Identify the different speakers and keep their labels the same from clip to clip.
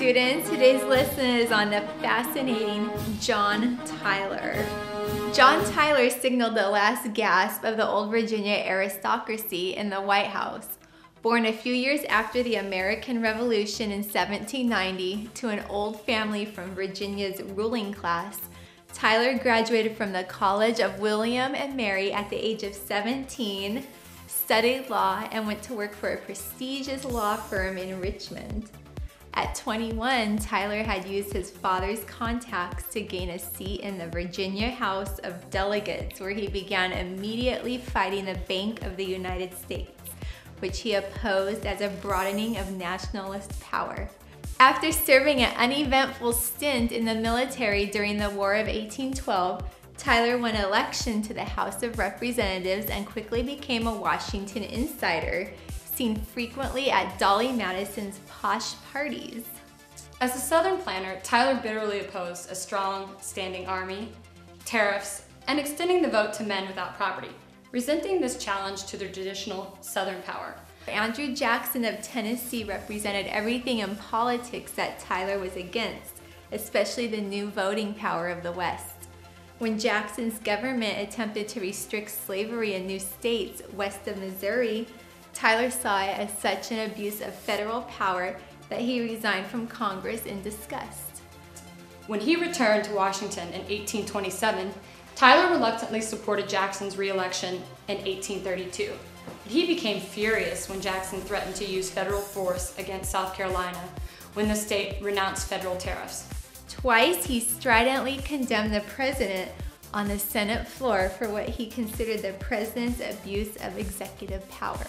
Speaker 1: students. Today's lesson is on the fascinating John Tyler. John Tyler signaled the last gasp of the old Virginia aristocracy in the White House. Born a few years after the American Revolution in 1790 to an old family from Virginia's ruling class, Tyler graduated from the College of William and Mary at the age of 17, studied law, and went to work for a prestigious law firm in Richmond. At 21, Tyler had used his father's contacts to gain a seat in the Virginia House of Delegates, where he began immediately fighting the Bank of the United States, which he opposed as a broadening of nationalist power. After serving an uneventful stint in the military during the War of 1812, Tyler won election to the House of Representatives and quickly became a Washington insider, seen frequently at Dolly Madison's posh parties.
Speaker 2: As a Southern planner, Tyler bitterly opposed a strong, standing army, tariffs, and extending the vote to men without property, resenting this challenge to their traditional Southern power.
Speaker 1: Andrew Jackson of Tennessee represented everything in politics that Tyler was against, especially the new voting power of the West. When Jackson's government attempted to restrict slavery in new states west of Missouri, Tyler saw it as such an abuse of federal power that he resigned from Congress in disgust.
Speaker 2: When he returned to Washington in 1827, Tyler reluctantly supported Jackson's re-election in 1832. He became furious when Jackson threatened to use federal force against South Carolina when the state renounced federal tariffs.
Speaker 1: Twice, he stridently condemned the president on the Senate floor for what he considered the president's abuse of executive power.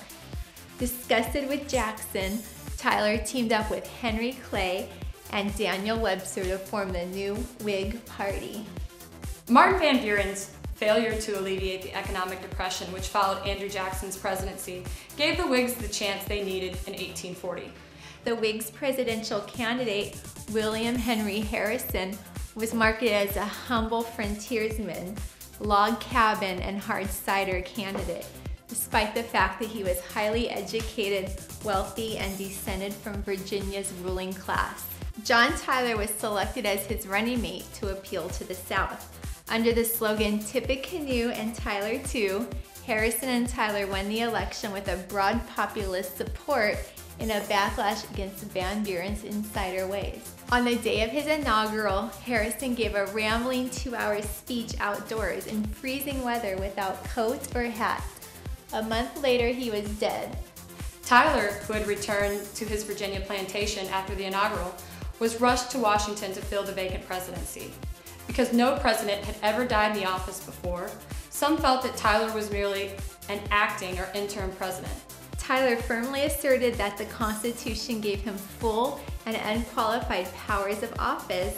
Speaker 1: Disgusted with Jackson, Tyler teamed up with Henry Clay and Daniel Webster to form the new Whig Party.
Speaker 2: Martin Van Buren's failure to alleviate the economic depression which followed Andrew Jackson's presidency gave the Whigs the chance they needed in 1840.
Speaker 1: The Whigs' presidential candidate, William Henry Harrison, was marketed as a humble frontiersman, log cabin, and hard cider candidate, despite the fact that he was highly educated, wealthy, and descended from Virginia's ruling class. John Tyler was selected as his running mate to appeal to the South. Under the slogan, "Tip a canoe and Tyler too," Harrison and Tyler won the election with a broad populist support in a backlash against Van Buren's insider ways. On the day of his inaugural, Harrison gave a rambling 2-hour speech outdoors in freezing weather without coat or hat. A month later, he was dead.
Speaker 2: Tyler, who had returned to his Virginia plantation after the inaugural, was rushed to Washington to fill the vacant presidency. Because no president had ever died in the office before, some felt that Tyler was merely an acting or interim president.
Speaker 1: Tyler firmly asserted that the Constitution gave him full and unqualified powers of office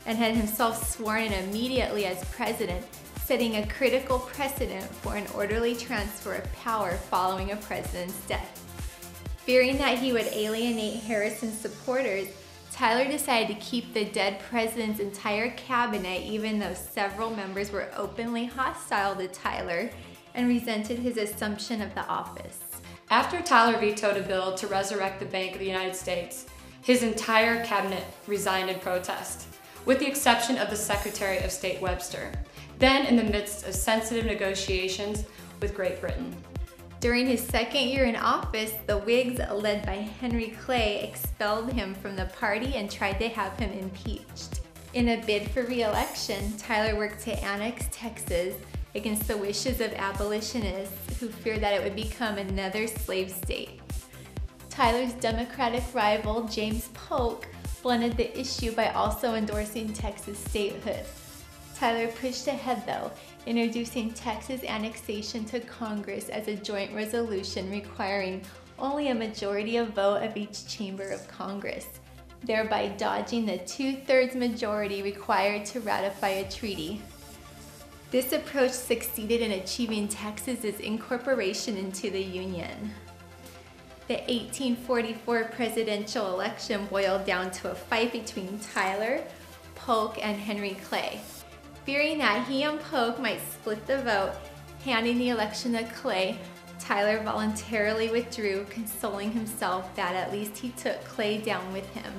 Speaker 1: and had himself sworn in immediately as president, setting a critical precedent for an orderly transfer of power following a president's death. Fearing that he would alienate Harrison's supporters, Tyler decided to keep the dead president's entire cabinet, even though several members were openly hostile to Tyler and resented his assumption of the office.
Speaker 2: After Tyler vetoed a bill to resurrect the Bank of the United States, his entire cabinet resigned in protest, with the exception of the Secretary of State Webster, then in the midst of sensitive negotiations with Great Britain.
Speaker 1: During his second year in office, the Whigs, led by Henry Clay, expelled him from the party and tried to have him impeached. In a bid for re-election, Tyler worked to annex Texas against the wishes of abolitionists who feared that it would become another slave state. Tyler's Democratic rival, James Polk, blunted the issue by also endorsing Texas statehood. Tyler pushed ahead though, introducing Texas annexation to Congress as a joint resolution requiring only a majority of vote of each chamber of Congress, thereby dodging the 2/3 majority required to ratify a treaty. This approach succeeded in achieving Texas's incorporation into the Union. The 1844 presidential election boiled down to a fight between Tyler, Polk, and Henry Clay. Fearing that he and Polk might split the vote, handing the election to Clay, Tyler voluntarily withdrew, consoling himself that at least he took Clay down with him.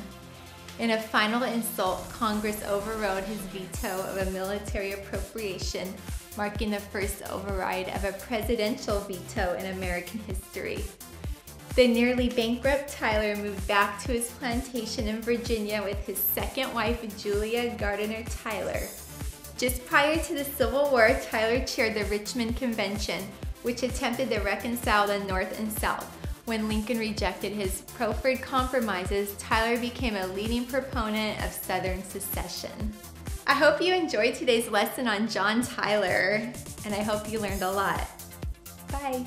Speaker 1: In a final insult, Congress overrode his veto of a military appropriation, marking the first override of a presidential veto in American history. The nearly bankrupt Tyler moved back to his plantation in Virginia with his second wife, Julia Gardiner Tyler. Just prior to the Civil War, Tyler chaired the Richmond Convention, which attempted to reconcile the North and South. When Lincoln rejected his proffered compromises, Tyler became a leading proponent of Southern secession. I hope you enjoyed today's lesson on John Tyler, and I hope you learned a lot. Bye.